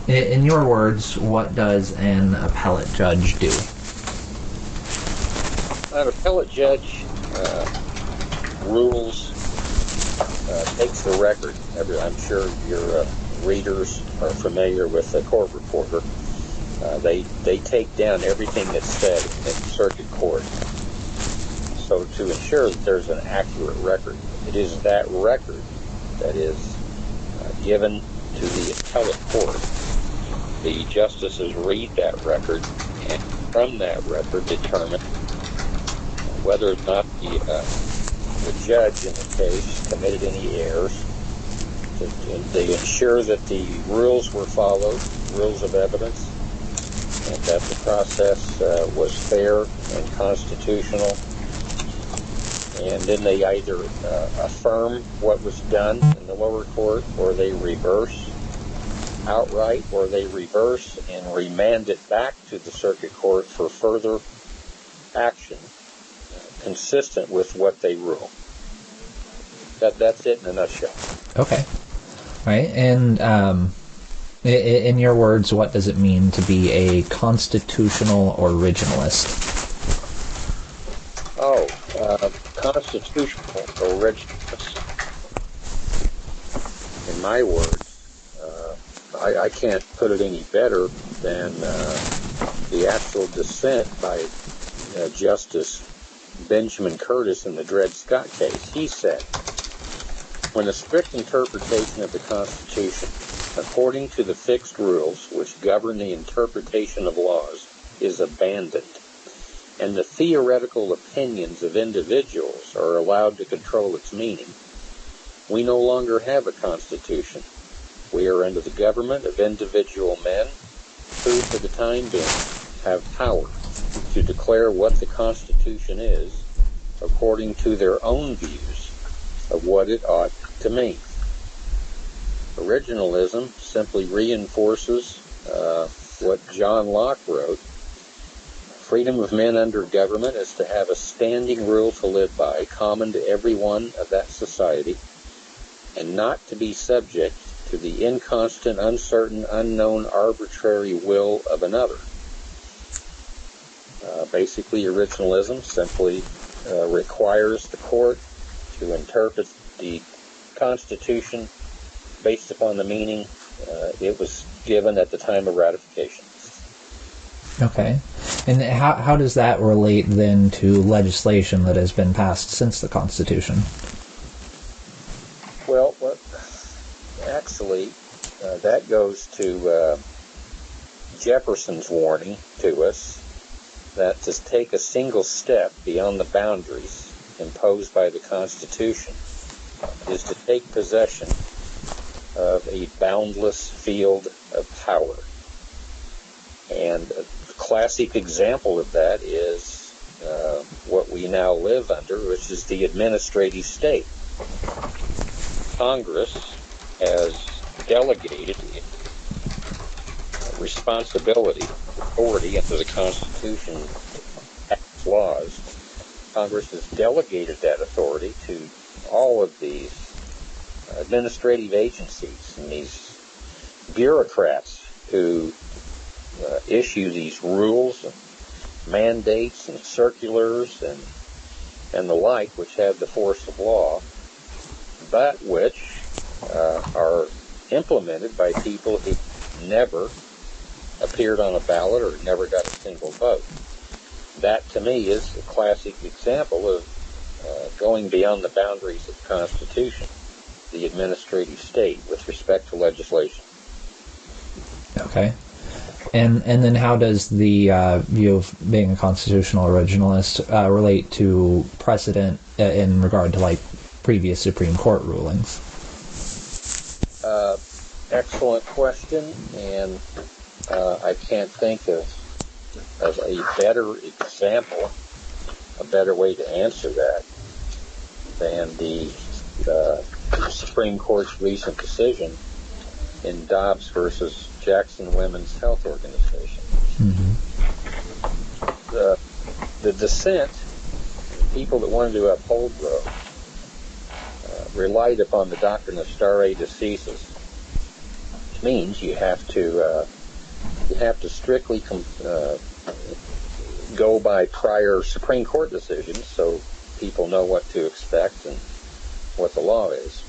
In your words, what does an appellate judge do? An appellate judge rules, takes the record. I'm sure your readers are familiar with the court reporter. They take down everything that's said in circuit court. So to ensure that there's an accurate record, it is that record that is given to the appellate court. The justices read that record, and from that record determine whether or not the judge in the case committed any errors. They ensure that the rules were followed, rules of evidence, and that the process was fair and constitutional. And then they either affirm what was done in the lower court, or they reverse outright, or they reverse and remand it back to the circuit court for further action consistent with what they rule. That's it in a nutshell. Okay. All right. And in your words, what does it mean to be a constitutional originalist? Constitutional originalist, in my words, I can't put it any better than the actual dissent by Justice Benjamin Curtis in the Dred Scott case. He said, when a strict interpretation of the Constitution, according to the fixed rules which govern the interpretation of laws, is abandoned, and the theoretical opinions of individuals are allowed to control its meaning, we no longer have a Constitution. We are under the government of individual men who, for the time being, have power to declare what the Constitution is according to their own views of what it ought to mean. Originalism simply reinforces what John Locke wrote. Freedom of men under government is to have a standing rule to live by, common to every one of that society, and not to be subject to the inconstant, uncertain, unknown, arbitrary will of another. Basically, originalism simply requires the court to interpret the Constitution based upon the meaning it was given at the time of ratification. Okay. And how does that relate then to legislation that has been passed since the Constitution? Well, actually, that goes to Jefferson's warning to us that to take a single step beyond the boundaries imposed by the Constitution is to take possession of a boundless field of power. And a classic example of that is what we now live under, which is the administrative state. Congress has delegated responsibility, authority under the Constitution, laws. Congress has delegated that authority to all of these administrative agencies and these bureaucrats who issue these rules and mandates and circulars and the like, which have the force of law, but which are implemented by people who never appeared on a ballot or never got a single vote. That, to me, is a classic example of going beyond the boundaries of the Constitution, the administrative state, with respect to legislation. Okay. And then how does the view of being a constitutional originalist relate to precedent in regard to, like, previous Supreme Court rulings? Excellent question, and I can't think of a better example, a better way to answer that than the Supreme Court's recent decision in Dobbs versus Jackson Women's Health Organization. Mm-hmm. The dissent, people that wanted to uphold Roe, relied upon the doctrine of stare decisis means you have to strictly go by prior Supreme Court decisions, so people know what to expect and what the law is.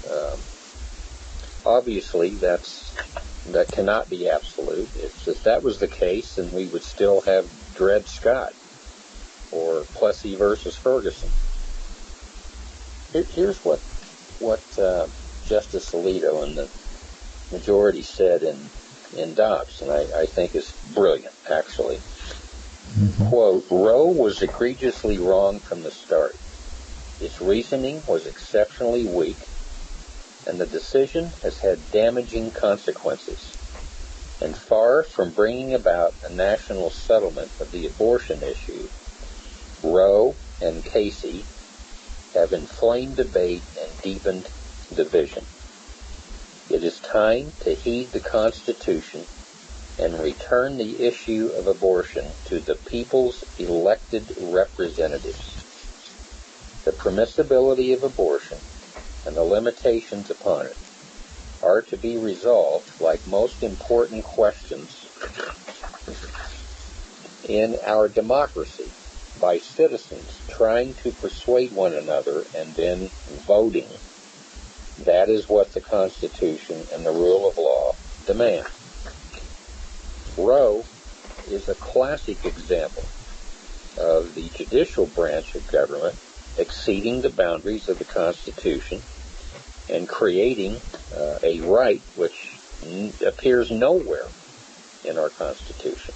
Obviously, that cannot be absolute. If that was the case, then we would still have Dred Scott or Plessy versus Ferguson. Here's what Justice Alito and the majority said in Dobbs, and I think is brilliant, actually. Mm-hmm. Quote, Roe was egregiously wrong from the start. Its reasoning was exceptionally weak, and the decision has had damaging consequences. And far from bringing about a national settlement of the abortion issue, Roe and Casey have inflamed debate and deepened division. It is time to heed the Constitution and return the issue of abortion to the people's elected representatives. The permissibility of abortion and the limitations upon it are to be resolved, like most important questions in our democracy, by citizens trying to persuade one another and then voting. That is what the Constitution and the rule of law demand. Roe is a classic example of the judicial branch of government exceeding the boundaries of the Constitution and creating a right which appears nowhere in our Constitution.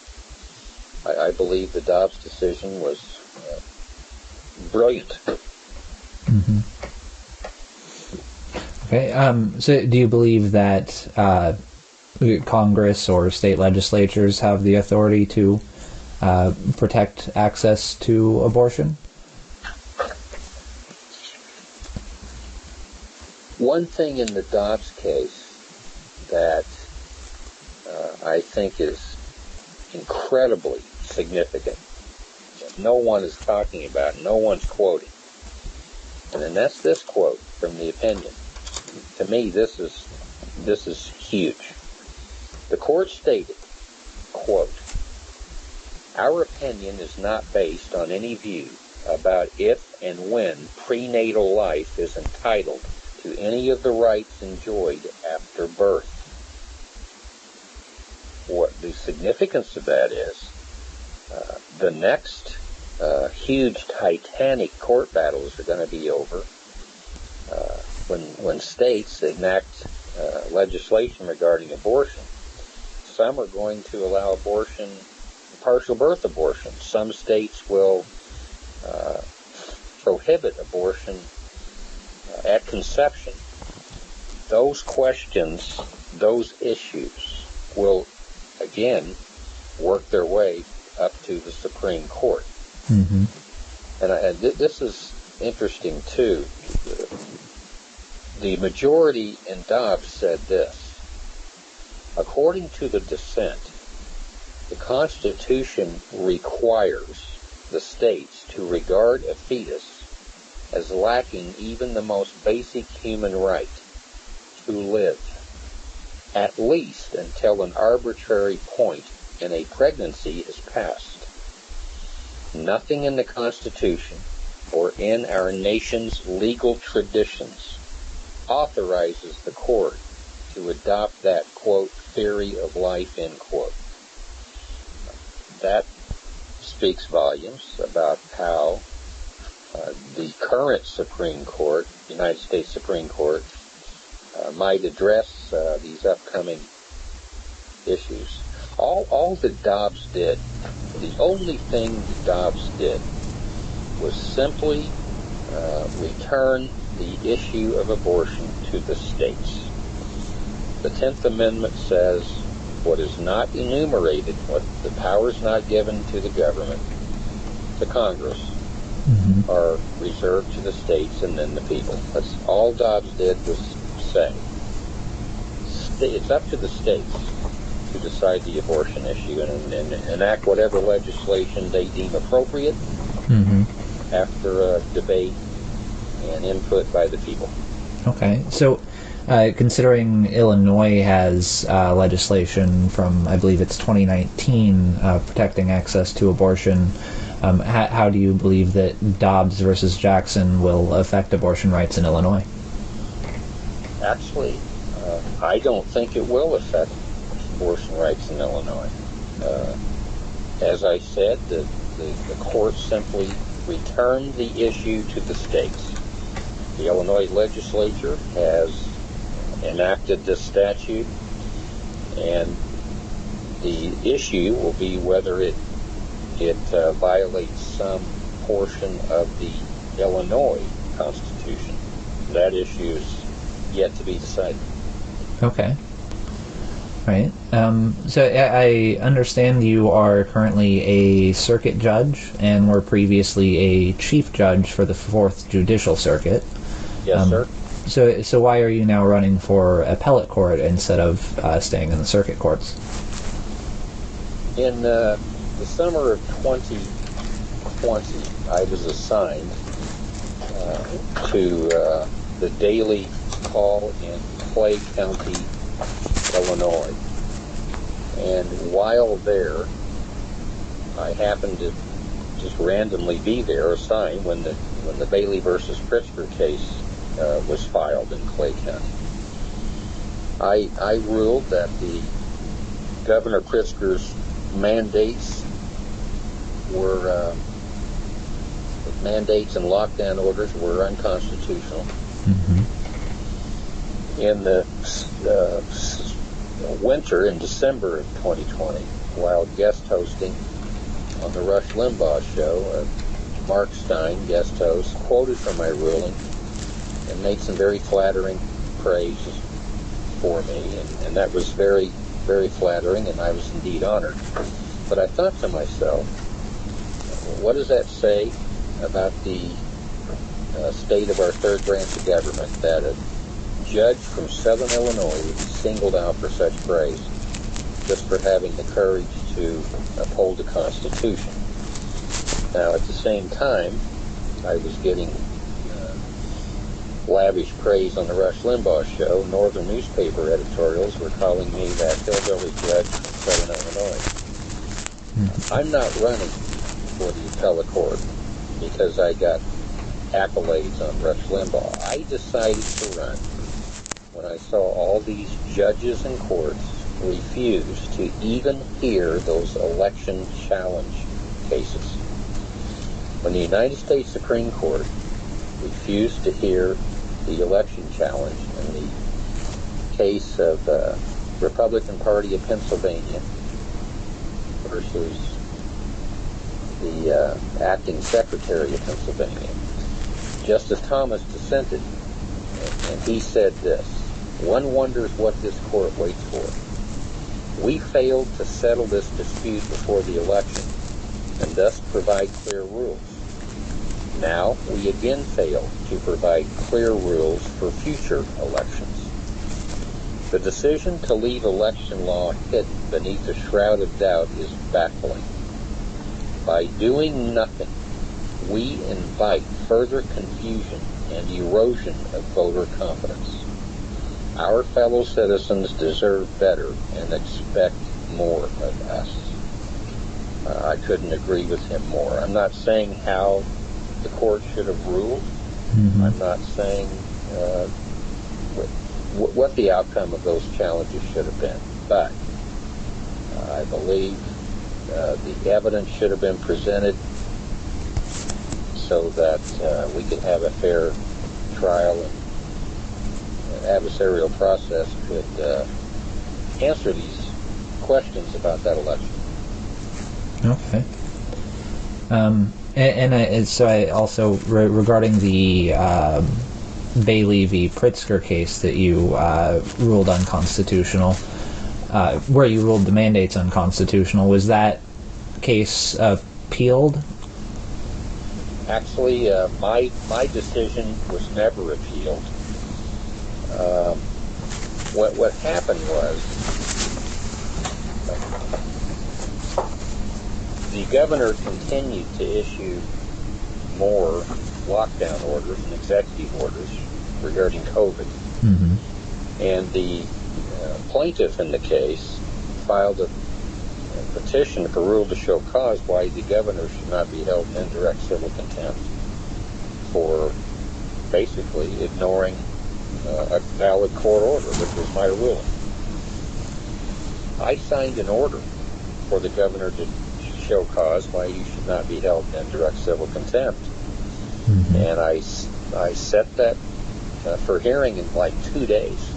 I believe the Dobbs decision was brilliant. Mm-hmm. Okay. So do you believe that Congress or state legislatures have the authority to protect access to abortion? One thing in the Dobbs case that I think is incredibly significant, no one is talking about, no one's quoting, and then that's this quote from the opinion. To me, this is huge. The court stated, quote, our opinion is not based on any view about if and when prenatal life is entitled to any of the rights enjoyed after birth. What the significance of that is, the next huge titanic court battles are going to be over when states enact legislation regarding abortion. Some are going to allow abortion, partial birth abortion. Some states will prohibit abortion at conception. Those questions, those issues will, again, work their way up to the Supreme Court. Mm-hmm. And this is interesting, too. The majority in Dobbs said this. According to the dissent, the Constitution requires the states to regard a fetus as lacking even the most basic human right to live, at least until an arbitrary point in a pregnancy is passed. Nothing in the Constitution or in our nation's legal traditions authorizes the court to adopt that, quote, theory of life, end quote. That speaks volumes about how the current Supreme Court, United States Supreme Court, might address these upcoming issues. All that Dobbs did, the only thing that Dobbs did, was simply return the issue of abortion to the states. The 10th Amendment says what is not enumerated, what the powers not given to the government, to Congress, mm-hmm. are reserved to the states and then the people. That's all Dobbs did was say. It's up to the states to decide the abortion issue and enact whatever legislation they deem appropriate mm-hmm. after debate and input by the people. Okay, so Considering Illinois has legislation from, I believe it's 2019, protecting access to abortion, how do you believe that Dobbs versus Jackson will affect abortion rights in Illinois? Actually, I don't think it will affect abortion rights in Illinois. As I said, the court simply returned the issue to the states. The Illinois legislature has enacted this statute, and the issue will be whether it violates some portion of the Illinois Constitution. That issue is yet to be decided. Okay. Right. So I understand you are currently a circuit judge and were previously a chief judge for the 4th Judicial Circuit. Yes, sir. So why are you now running for appellate court instead of staying in the circuit courts? In the summer of 2020, I was assigned to the daily call in Clay County, Illinois. And while there, I happened to just randomly be there assigned when the Bailey versus Pritzker case was filed in Clay County. I ruled that the Governor Pritzker's mandates and lockdown orders were unconstitutional. Mm-hmm. In the winter, in December of 2020, while guest hosting on the Rush Limbaugh show, Mark Stein, guest host, quoted from my ruling and made some very flattering praise for me, and that was very, very flattering, and I was indeed honored. But I thought to myself, what does that say about the state of our third branch of government, that a judge from Southern Illinois would be singled out for such praise just for having the courage to uphold the Constitution? Now, at the same time, I was getting lavish praise on the Rush Limbaugh show. Northern newspaper editorials were calling me that hillbilly judge from Southern Illinois. Mm-hmm. I'm not running for the appellate court because I got accolades on Rush Limbaugh. I decided to run when I saw all these judges and courts refuse to even hear those election challenge cases. When the United States Supreme Court refused to hear the election challenge in the case of the Republican Party of Pennsylvania versus the acting Secretary of Pennsylvania, Justice Thomas dissented, and he said this: "One wonders what this court waits for. We failed to settle this dispute before the election and thus provide clear rules. Now we again fail to provide clear rules for future elections. The decision to leave election law hidden beneath a shroud of doubt is baffling. By doing nothing, we invite further confusion and erosion of voter confidence. Our fellow citizens deserve better and expect more of us." I couldn't agree with him more. I'm not saying how the court should have ruled. Mm-hmm. I'm not saying what the outcome of those challenges should have been. But I believe the evidence should have been presented so that we could have a fair trial, and adversarial process could answer these questions about that election. Okay. So I also, regarding the Bailey v. Pritzker case that you ruled unconstitutional, where you ruled the mandates unconstitutional, was that case appealed? Actually, my decision was never appealed. What happened was, the governor continued to issue more lockdown orders and executive orders regarding COVID. Mm-hmm. And the plaintiff in the case filed a petition for rule to show cause why the governor should not be held in indirect civil contempt for basically ignoring a valid court order, which was my ruling. I signed an order for the governor to show cause why he should not be held in indirect civil contempt. Mm-hmm. And I set that for hearing in like 2 days.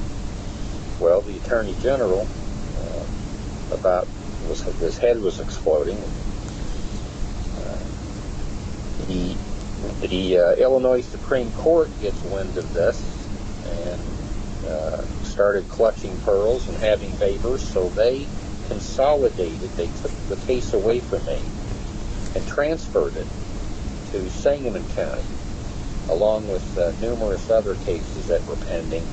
Well, the Attorney General his head was exploding. The Illinois Supreme Court gets wind of this and started clutching pearls and having favors, so they consolidated. They took the case away from me and transferred it to Sangamon County, along with numerous other cases that were pending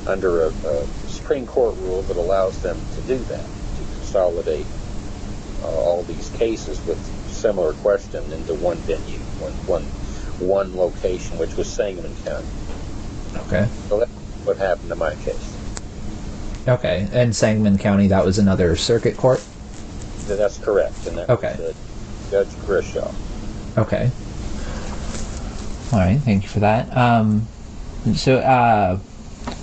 under a Supreme Court rule that allows them to do that, to consolidate all these cases with similar question into one venue, one location, which was Sangamon County. Okay. So that's what happened to my case. Okay, and Sangamon County, that was another circuit court? That's correct, and that was Judge Grishaw. Okay. All right, thank you for that.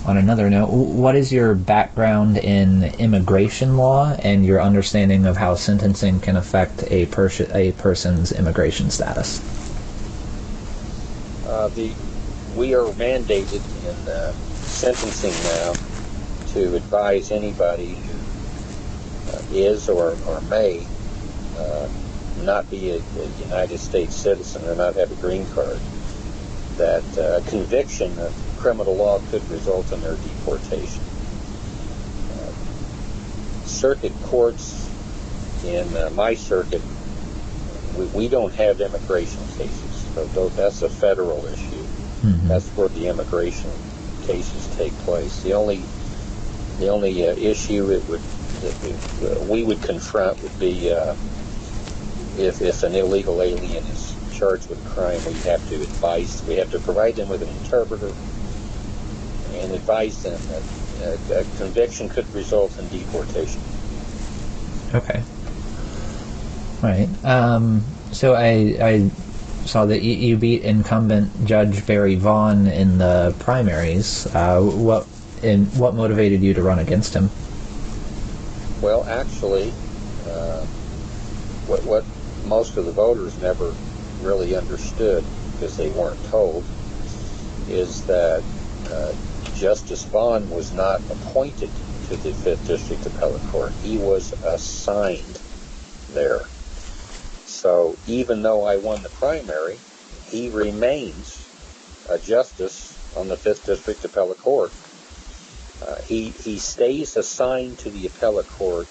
On another note, what is your background in immigration law and your understanding of how sentencing can affect a person's immigration status? We are mandated in sentencing now to advise anybody who is or may not be a United States citizen or not have a green card, that conviction of criminal law could result in their deportation. Circuit courts in my circuit, we don't have immigration cases, so that's a federal issue. Mm-hmm. That's where the immigration cases take place. The only issue that we would confront would be if an illegal alien is charged with a crime, we have to provide them with an interpreter and advise them that a conviction could result in deportation. Okay. Right. So I saw that you beat incumbent Judge Barry Vaughn in the primaries. What motivated you to run against him? Well, actually, what most of the voters never really understood, because they weren't told, is that Justice Vaughn was not appointed to the 5th District Appellate Court. He was assigned there. So even though I won the primary, he remains a justice on the 5th District Appellate Court. He stays assigned to the appellate court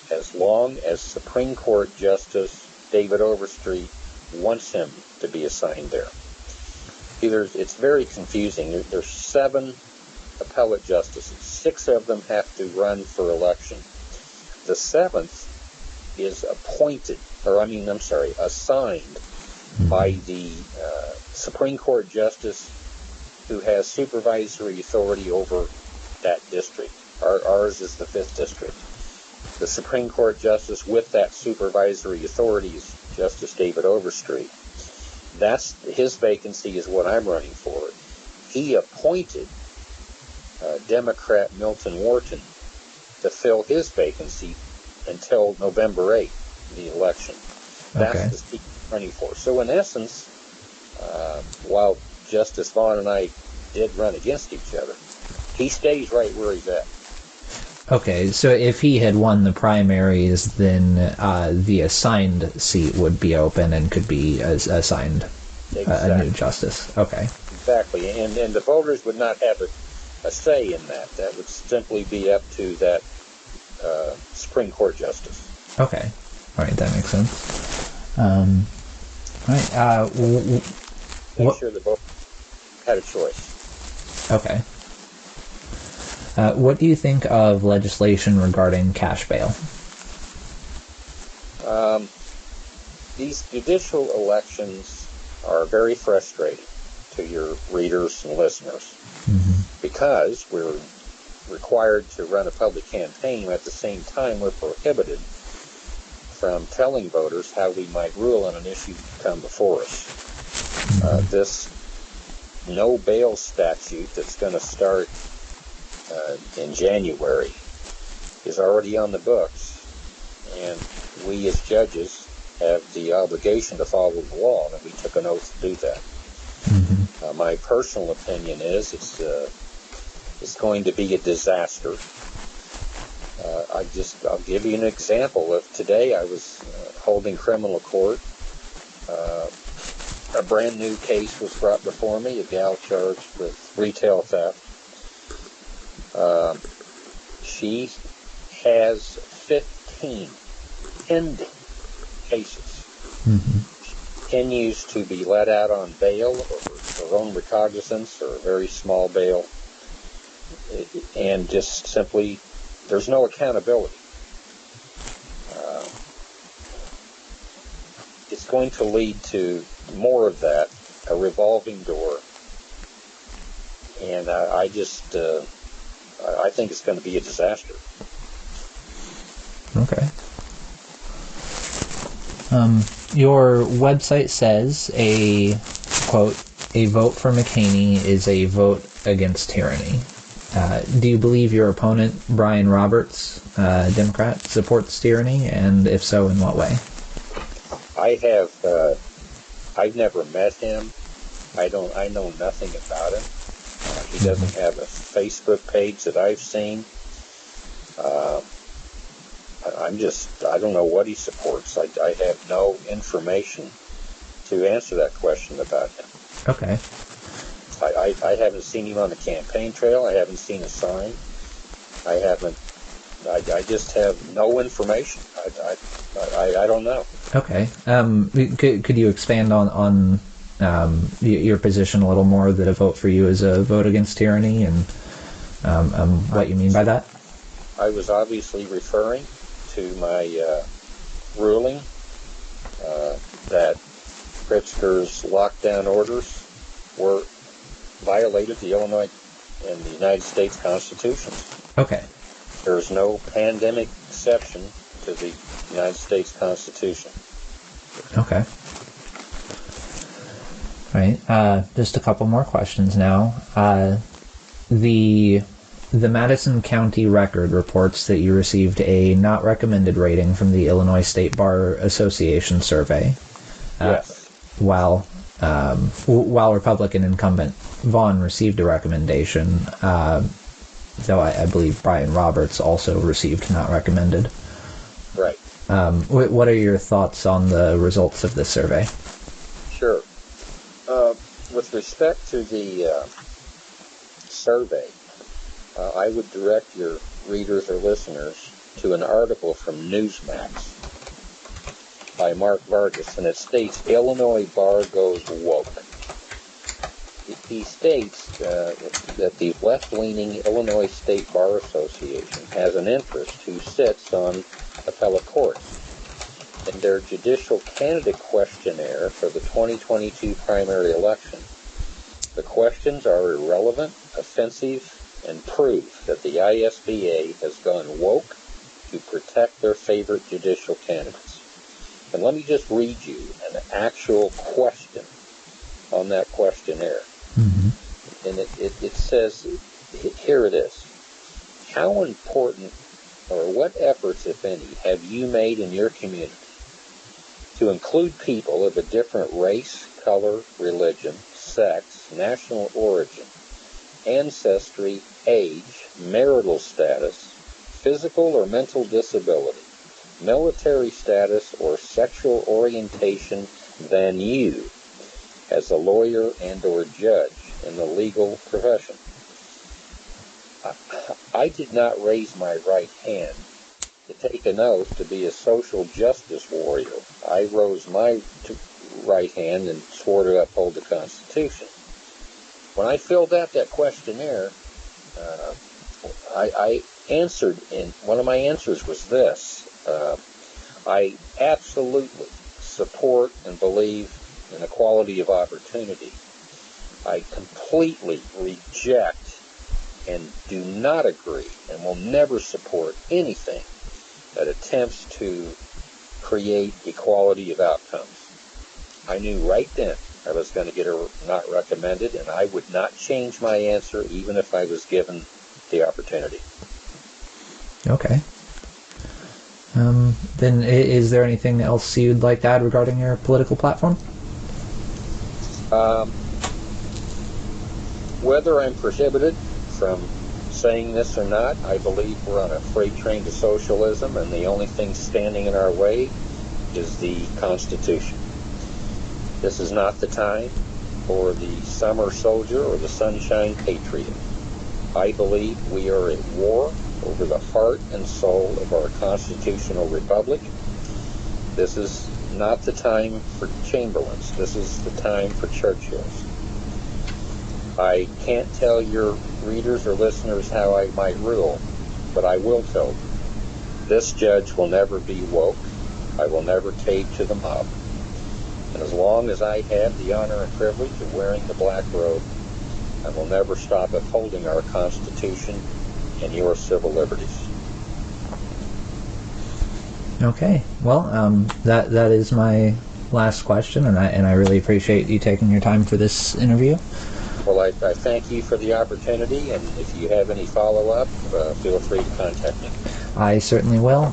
as long as Supreme Court Justice David Overstreet wants him to be assigned there. It's very confusing. There's 7 appellate justices. 6 of them have to run for election. The 7th is assigned by the Supreme Court Justice who has supervisory authority over that district. Ours is the 5th District. The Supreme Court Justice with that supervisory authority is Justice David Overstreet. His vacancy is what I'm running for. He appointed Democrat Milton Wharton to fill his vacancy until November 8th, the election. That's the seat I'm running for. So in essence, while Justice Vaughn and I did run against each other, he stays right where he's at. Okay, so if he had won the primaries, then the assigned seat would be open and could be assigned a new justice. Okay. Exactly, and the voters would not have a say in that. That would simply be up to that Supreme Court justice. Okay. All right, that makes sense. All right. Make sure the voters had a choice. Okay. What do you think of legislation regarding cash bail? These judicial elections are very frustrating to your readers and listeners, because we're required to run a public campaign. At the same time, we're prohibited from telling voters how we might rule on an issue to come before us. This no bail statute that's going to start in January is already on the books, and we as judges have the obligation to follow the law, and we took an oath to do that. My personal opinion is it's going to be a disaster. I'll give you an example of today. I was holding criminal court. A brand new case was brought before me, a gal charged with retail theft. She has 15 pending cases. Continues to be let out on bail or her own recognizance or a very small bail, and just simply there's no accountability. It's going to lead to more of that, a revolving door, and I think it's going to be a disaster. Okay. Your website says quote, a vote for McHaney is a vote against tyranny. Do you believe your opponent, Brian Roberts, Democrat, supports tyranny? And if so, in what way? I've never met him. I know nothing about him. He doesn't have a Facebook page that I've seen. I don't know what he supports. I have no information to answer that question about him. Okay. I haven't seen him on the campaign trail. I haven't seen a sign. I just have no information. I don't know. Okay. Could you expand on your position a little more, that a vote for you is a vote against tyranny, and what you mean by that? I was obviously referring to my ruling that Pritzker's lockdown orders violated the Illinois and the United States Constitutions. Okay. There's no pandemic exception to the United States Constitution. Okay. All right. Just a couple more questions now. The Madison County Record reports that you received a not recommended rating from the Illinois State Bar Association survey. Yes. While Republican incumbent Vaughn received a recommendation, though I believe Brian Roberts also received not recommended. Right. What are your thoughts on the results of this survey? Sure. With respect to the survey, I would direct your readers or listeners to an article from Newsmax by Mark Vargas, and it states, Illinois Bar Goes Woke. He states that the left-leaning Illinois State Bar Association has an interest who sits on appellate courts. In their judicial candidate questionnaire for the 2022 primary election, the questions are irrelevant, offensive, and prove that the ISBA has gone woke to protect their favorite judicial candidates. And let me just read you an actual question on that questionnaire. And it says, here it is. How important, or what efforts, if any, have you made in your community to include people of a different race, color, religion, sex, national origin, ancestry, age, marital status, physical or mental disability, military status, or sexual orientation than you as a lawyer and or judge in the legal profession? I did not raise my right hand to take an oath to be a social justice warrior. I rose my right hand and swore to uphold the Constitution. When I filled out that questionnaire, I answered, and one of my answers was this. I absolutely support and believe in equality of opportunity. I completely reject and do not agree and will never support anything that attempts to create equality of outcomes. I knew right then I was going to get a not recommended, and I would not change my answer even if I was given the opportunity. Okay. Then is there anything else you'd like to add regarding your political platform? Whether I'm prohibited from saying this or not, I believe we're on a freight train to socialism, and the only thing standing in our way is the Constitution. This is not the time for the summer soldier or the sunshine patriot. I believe we are at war over the heart and soul of our constitutional republic. This is not the time for Chamberlains. This is the time for Churchills. I can't tell your readers or listeners how I might rule, but I will tell them. This judge will never be woke. I will never cave to the mob. And as long as I have the honor and privilege of wearing the black robe, I will never stop upholding our Constitution and your civil liberties. Okay. Well, that is my last question, and I really appreciate you taking your time for this interview. Well, I thank you for the opportunity, and if you have any follow-up, feel free to contact me. I certainly will.